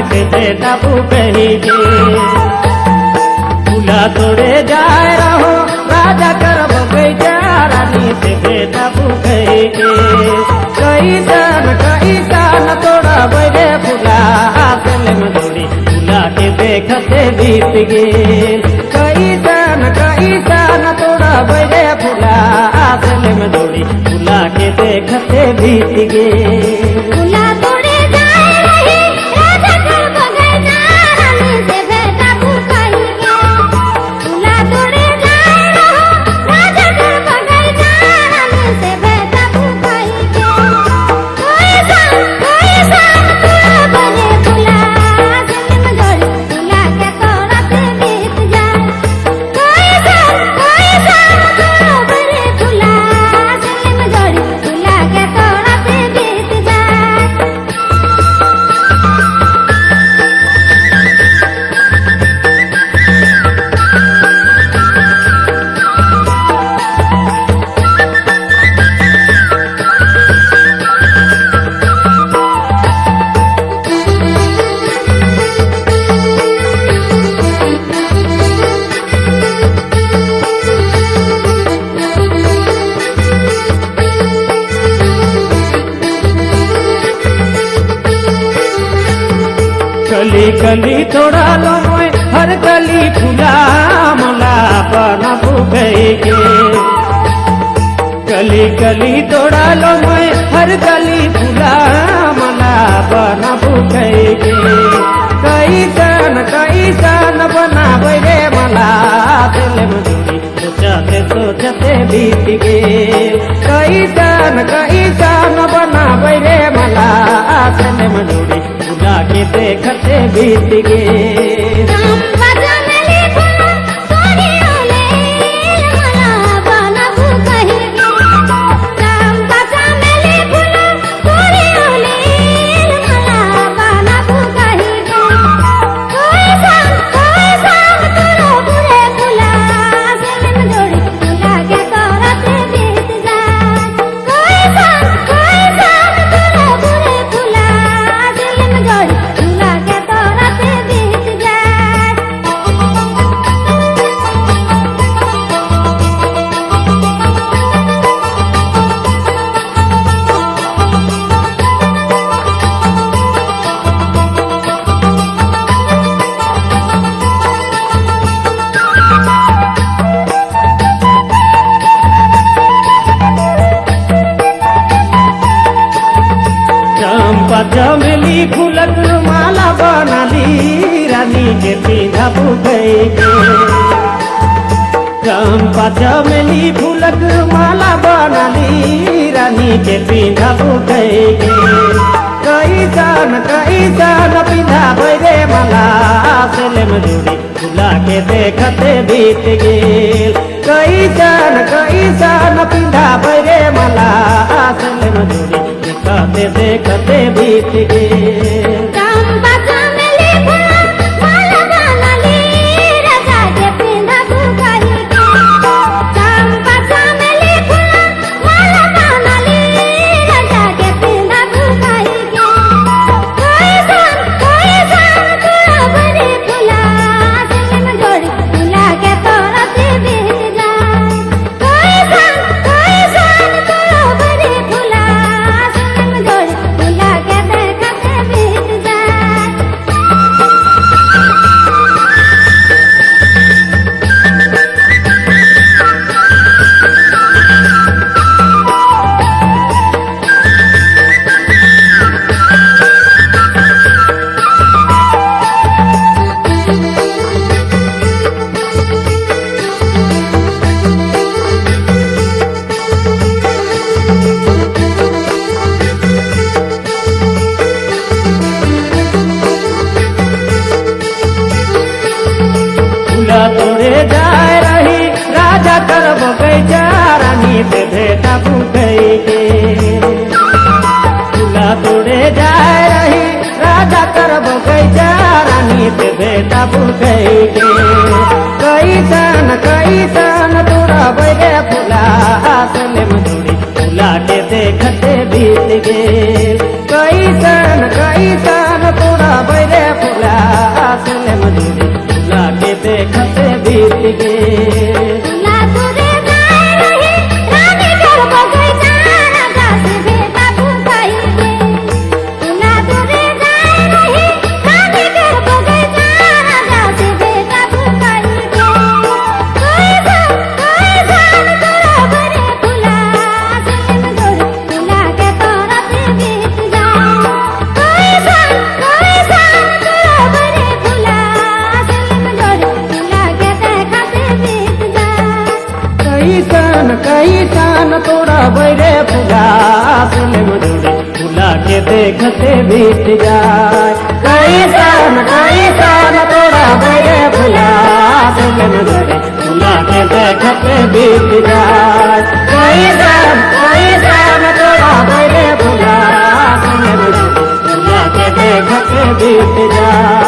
से बेटा कही के फूला तोड़े जाए रहो राजा कर बगैचा रानी से बेटा कही के कई सन तोड़ा बजे फूला आसले में दौड़ी फूला के देखते बीत गे कई सन तोड़ा बजे फूला आसले में दौड़ी फूला के देखते बीत गे फूला तोड़े जाए रही राजा कर बगैचा रानी से बेटा कही के फूला तोड़े जाए रहो राजा कर बगैचा रानी से बेटा कही के कोई सन तोड़ा बजे फूला आसले में दौड़ी फूला के तोड़ा से बीत जाए कोई सन तोड़ा बजे फूला आसले में दौड़ी फूला के तोड़ा से बीत जाए। गली गली तोड़ा लो मोय हर गली फूला मला बना गई के गली गली तोड़ा लो मोय हर गली फूला मला बना गई के कई सन बना रे मला दिल में दूरी सोचते बीत गे कई सन बना रे मला दिल में दूरी फूला के देखते बीत गे चमेली फूलक माला बनाली रानी के पीधा गई के चंपा चमेली फूलक माला बनाली रानी के पीधा गई के कई सन पीधा रे मला आसले में दूरी फूला के देखते बीत गेल कई सन पीधा रे मला आसले में दूरी देखते बीत गे तोड़े जाए रही राजा कर बगैचा रानी से बेटा गई के फूला तोड़े जाए रही राजा कर बगैचा रानी से बेटा गई के कई सन तोड़ा बजे फूला आसले में दूरी फूला के देखते बीत गे कई सन तोड़ा बजे के देखते बीत जाए। कई सान तोड़ा भरे भुला सजन घरे भुला के देखते बीत जाए। कई सान तोड़ा भरे भुला सजन घरे भुला के देखते बीत जाए।